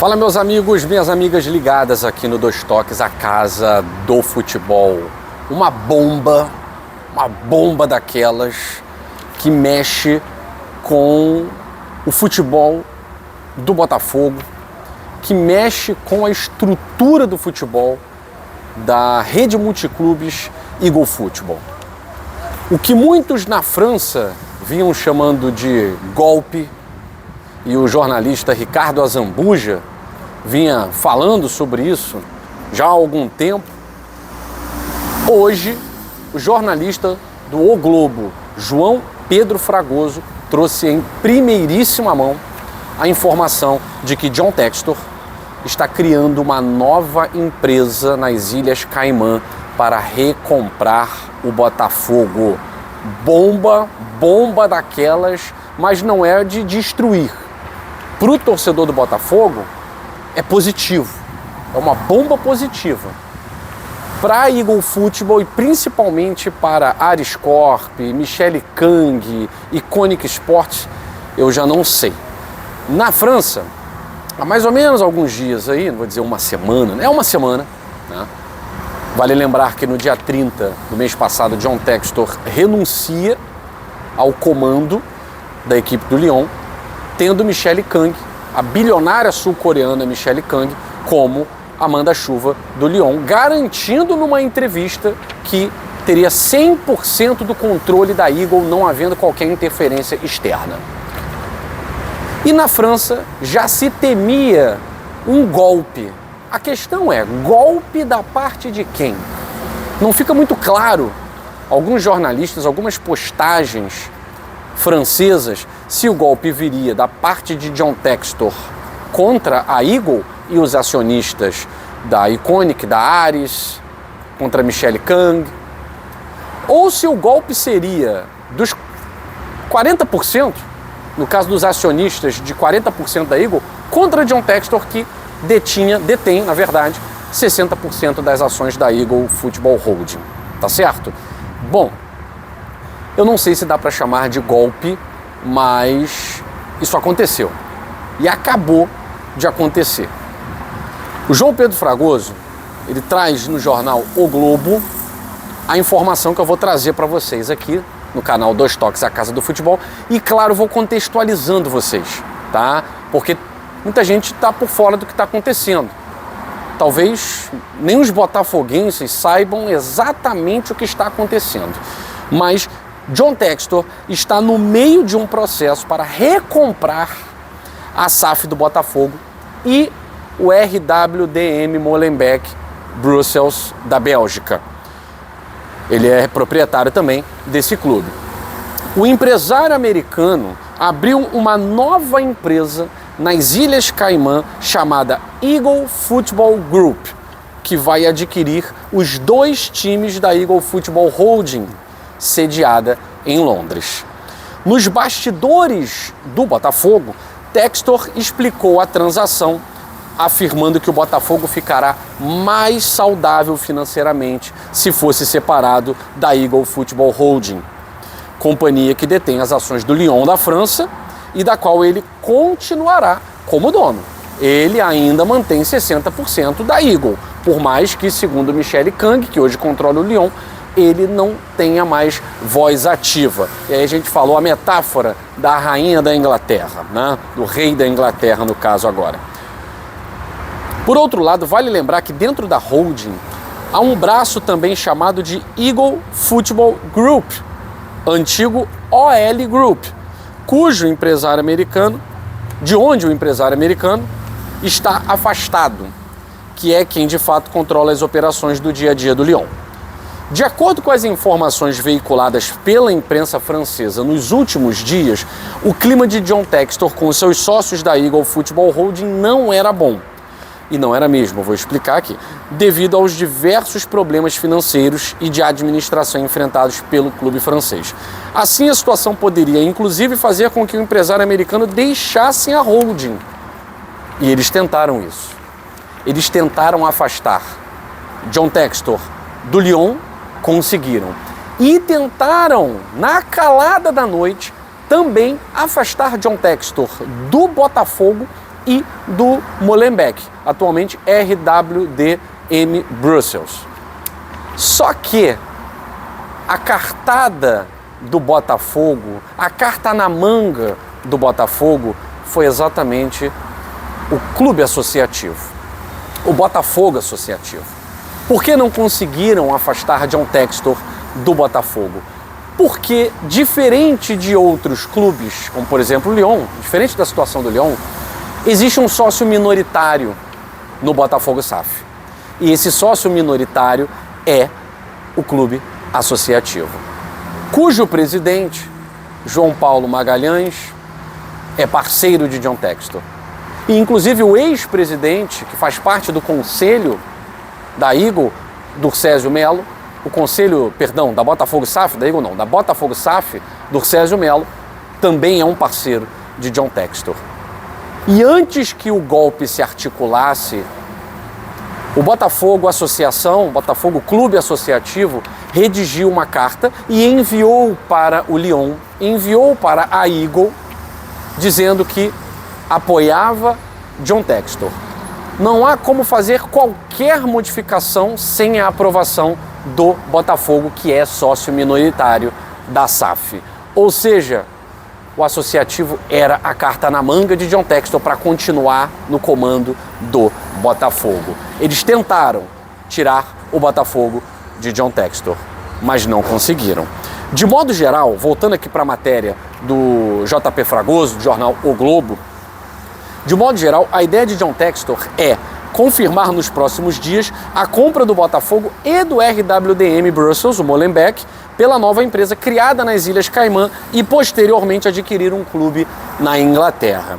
Fala, meus amigos, minhas amigas ligadas aqui no Dois Toques, a casa do futebol. Uma bomba daquelas que mexe com o futebol do Botafogo, que mexe com a estrutura do futebol da rede multiclubes Eagle Football. O que muitos na França vinham chamando de golpe, e o jornalista Ricardo Azambuja vinha falando sobre isso já há algum tempo. Hoje, o jornalista do O Globo, João Pedro Fragoso, trouxe em primeiríssima mão a informação de que John Textor está criando uma nova empresa nas Ilhas Caimã para recomprar o Botafogo. Bomba daquelas, mas não é de destruir. Para o torcedor do Botafogo, é positivo, é uma bomba positiva. Para a Eagle Football e principalmente para Aris Corp, Michele Kang, Iconic Sports, eu já não sei. Na França, há mais ou menos alguns dias aí, não vou dizer uma semana, né? É uma semana, né? Vale lembrar que no dia 30 do mês passado, John Textor renuncia ao comando da equipe do Lyon, tendo Michele Kang, a bilionária sul-coreana Michele Kang, como a manda-chuva do Lyon, garantindo numa entrevista que teria 100% do controle da Eagle, não havendo qualquer interferência externa. E na França já se temia um golpe. A questão é, golpe da parte de quem? Não fica muito claro. Alguns jornalistas, algumas postagens francesas, se o golpe viria da parte de John Textor contra a Eagle e os acionistas da Iconic, da Aris, contra Michele Kang, ou se o golpe seria dos 40%, no caso dos acionistas de 40% da Eagle, contra John Textor, que detém, na verdade, 60% das ações da Eagle Football Holding. Tá certo? Bom, eu não sei se dá para chamar de golpe, mas isso aconteceu. E acabou de acontecer. O João Pedro Fragoso, ele traz no jornal O Globo a informação que eu vou trazer para vocês aqui no canal Dois Toques, a Casa do Futebol. E claro, vou contextualizando vocês, tá? Porque muita gente está por fora do que está acontecendo. Talvez nem os botafoguenses saibam exatamente o que está acontecendo. Mas John Textor está no meio de um processo para recomprar a SAF do Botafogo e o RWDM Molenbeek Brussels da Bélgica. Ele é proprietário também desse clube. O empresário americano abriu uma nova empresa nas Ilhas Caimã chamada Eagle Football Group, que vai adquirir os dois times da Eagle Football Holding, sediada em Londres. Nos bastidores do Botafogo, Textor explicou a transação, afirmando que o Botafogo ficará mais saudável financeiramente se fosse separado da Eagle Football Holding, companhia que detém as ações do Lyon da França e da qual ele continuará como dono. Ele ainda mantém 60% da Eagle, por mais que, segundo Michele Kang, que hoje controla o Lyon, ele não tenha mais voz ativa. E aí a gente falou a metáfora da rainha da Inglaterra, né? Do rei da Inglaterra, no caso agora. Por outro lado, vale lembrar que dentro da holding há um braço também chamado de Eagle Football Group, antigo OL Group, cujo empresário americano, de onde o empresário americano está afastado, que é quem de fato controla as operações do dia a dia do Lyon. De acordo com as informações veiculadas pela imprensa francesa nos últimos dias, o clima de John Textor com seus sócios da Eagle Football Holding não era bom. E não era mesmo, vou explicar aqui, devido aos diversos problemas financeiros e de administração enfrentados pelo clube francês. Assim, a situação poderia, inclusive, fazer com que o empresário americano deixasse a holding. E eles tentaram isso. Eles tentaram afastar John Textor do Lyon, conseguiram. E tentaram, na calada da noite, também afastar John Textor do Botafogo e do Molenbeek, atualmente RWDM Brussels. Só que a cartada do Botafogo, a carta na manga do Botafogo foi exatamente o clube associativo, o Botafogo associativo. Por que não conseguiram afastar John Textor do Botafogo? Porque, diferente de outros clubes, como por exemplo o Lyon, diferente da situação do Lyon, existe um sócio minoritário no Botafogo SAF. E esse sócio minoritário é o clube associativo, cujo presidente, João Paulo Magalhães, é parceiro de John Textor. E inclusive o ex-presidente, que faz parte do conselho da Eagle, Durcésio Melo, o conselho, perdão, da Botafogo SAF, da Eagle não, da Botafogo SAF, Durcésio Melo, também é um parceiro de John Textor. E antes que o golpe se articulasse, o Botafogo Associação, Botafogo Clube Associativo, redigiu uma carta e enviou para o Lyon, enviou para a Eagle, dizendo que apoiava John Textor. Não há como fazer qualquer modificação sem a aprovação do Botafogo, que é sócio minoritário da SAF. Ou seja, o associativo era a carta na manga de John Textor para continuar no comando do Botafogo. Eles tentaram tirar o Botafogo de John Textor, mas não conseguiram. De modo geral, voltando aqui para a matéria do JP Fragoso, do jornal O Globo, de modo geral, a ideia de John Textor é confirmar nos próximos dias a compra do Botafogo e do RWDM Brussels, o Molenbeek, pela nova empresa criada nas Ilhas Caimã e posteriormente adquirir um clube na Inglaterra.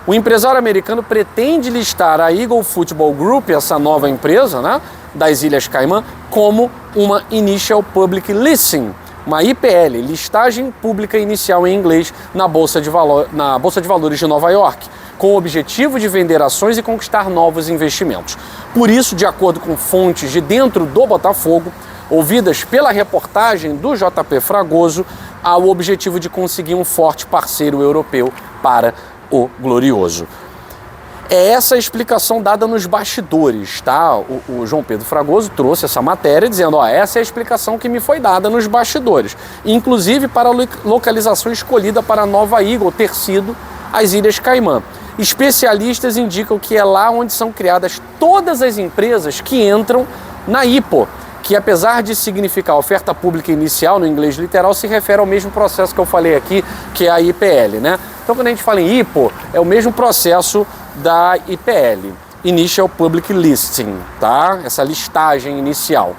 O empresário americano pretende listar a Eagle Football Group, essa nova empresa, né, das Ilhas Caimã, como uma Initial Public Listing, uma IPL, listagem pública inicial em inglês, na Bolsa de Valores de Nova York, com o objetivo de vender ações e conquistar novos investimentos. Por isso, de acordo com fontes de dentro do Botafogo, ouvidas pela reportagem do JP Fragoso, há o objetivo de conseguir um forte parceiro europeu para o Glorioso. É essa a explicação dada nos bastidores, tá? O João Pedro Fragoso trouxe essa matéria dizendo, ó, essa é a explicação que me foi dada nos bastidores, inclusive para a localização escolhida para a nova Eagle ter sido as Ilhas Caimã. Especialistas indicam que é lá onde são criadas todas as empresas que entram na IPO, que apesar de significar oferta pública inicial no inglês literal, se refere ao mesmo processo que eu falei aqui, que é a IPL, né? Então quando a gente fala em IPO, é o mesmo processo da IPL, Initial Public Listing, tá? Essa listagem inicial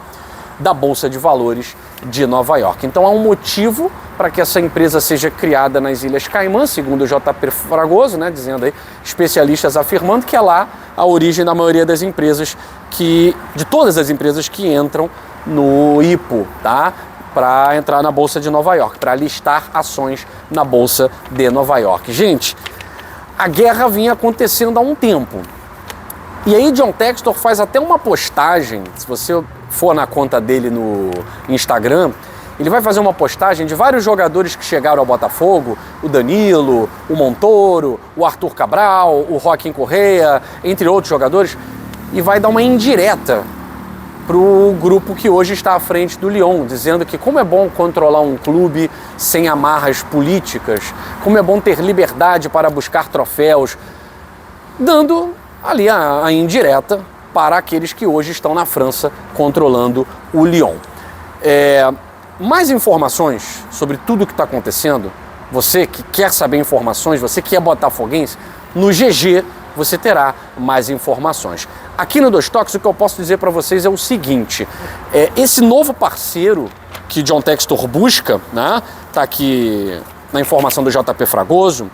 da Bolsa de Valores de Nova York. Então há um motivo para que essa empresa seja criada nas Ilhas Caimã, segundo o JP Fragoso, né, dizendo aí, especialistas afirmando que é lá a origem da maioria das empresas de todas as empresas que entram no IPO, tá? Para entrar na Bolsa de Nova York, para listar ações na Bolsa de Nova York. Gente, a guerra vinha acontecendo há um tempo. E aí John Textor faz até uma postagem, se você for na conta dele no Instagram, ele vai fazer uma postagem de vários jogadores que chegaram ao Botafogo, o Danilo, o Montoro, o Arthur Cabral, o Joaquim Correa, entre outros jogadores, e vai dar uma indireta para o grupo que hoje está à frente do Lyon, dizendo que como é bom controlar um clube sem amarras políticas, como é bom ter liberdade para buscar troféus, dando ali a indireta para aqueles que hoje estão na França controlando o Lyon. Mais informações sobre tudo o que está acontecendo, você que quer saber informações, você que é botafoguense, no GG você terá mais informações. Aqui no Dois Toques, o que eu posso dizer para vocês é o seguinte, esse novo parceiro que John Textor busca, né, tá aqui na informação do JP Fragoso,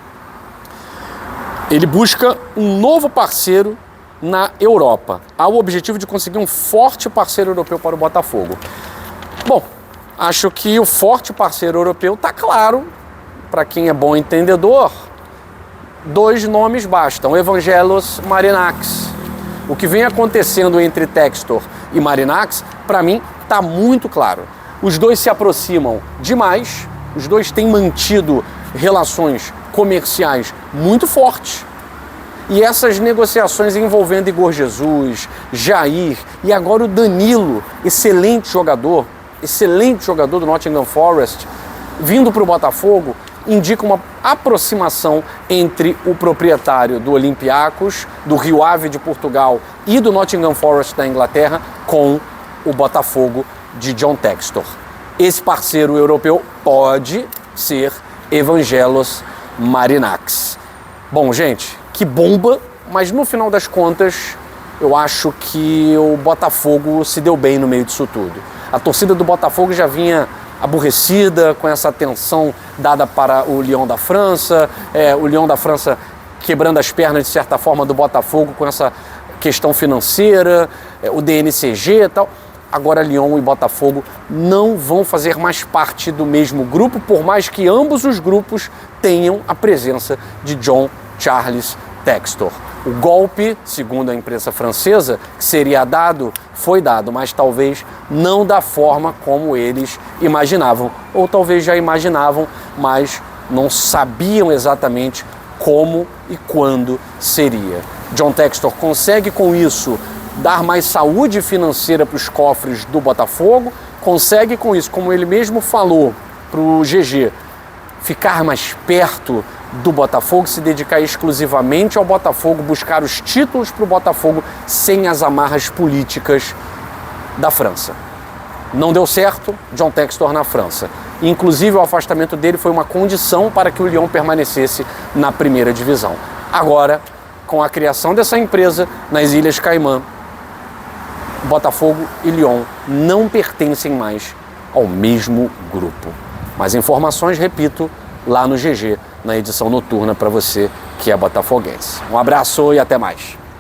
ele busca um novo parceiro na Europa. Há o objetivo de conseguir um forte parceiro europeu para o Botafogo. Bom, acho que o forte parceiro europeu está claro, para quem é bom entendedor, 2 nomes bastam, Evangelos Marinakis. O que vem acontecendo entre Textor e Marinakis, para mim, está muito claro. Os dois se aproximam demais, os dois têm mantido relações comerciais muito fortes E essas negociações envolvendo Igor Jesus, Jair e agora o Danilo, excelente jogador do Nottingham Forest, vindo para o Botafogo, indica uma aproximação entre o proprietário do Olympiacos, do Rio Ave de Portugal e do Nottingham Forest da Inglaterra com o Botafogo de John Textor. Esse parceiro europeu pode ser Evangelos Marinakis. Bom, gente, que bomba, mas no final das contas, eu acho que o Botafogo se deu bem no meio disso tudo. A torcida do Botafogo já vinha aborrecida com essa atenção dada para o Lyon da França, o Lyon da França quebrando as pernas, de certa forma, do Botafogo com essa questão financeira, o DNCG e tal. Agora Lyon e Botafogo não vão fazer mais parte do mesmo grupo, por mais que ambos os grupos tenham a presença de John Charles Textor. O golpe, segundo a imprensa francesa, que seria dado, foi dado, mas talvez não da forma como eles imaginavam. Ou talvez já imaginavam, mas não sabiam exatamente como e quando seria. John Textor consegue com isso dar mais saúde financeira para os cofres do Botafogo, consegue com isso, como ele mesmo falou para o GG, ficar mais perto do Botafogo, se dedicar exclusivamente ao Botafogo, buscar os títulos para o Botafogo sem as amarras políticas da França. Não deu certo, John Textor na França. Inclusive o afastamento dele foi uma condição para que o Lyon permanecesse na primeira divisão. Agora, com a criação dessa empresa nas Ilhas Caimã, Botafogo e Lyon não pertencem mais ao mesmo grupo. Mais informações, repito, lá no GG, na edição noturna para você que é botafoguense. Um abraço e até mais.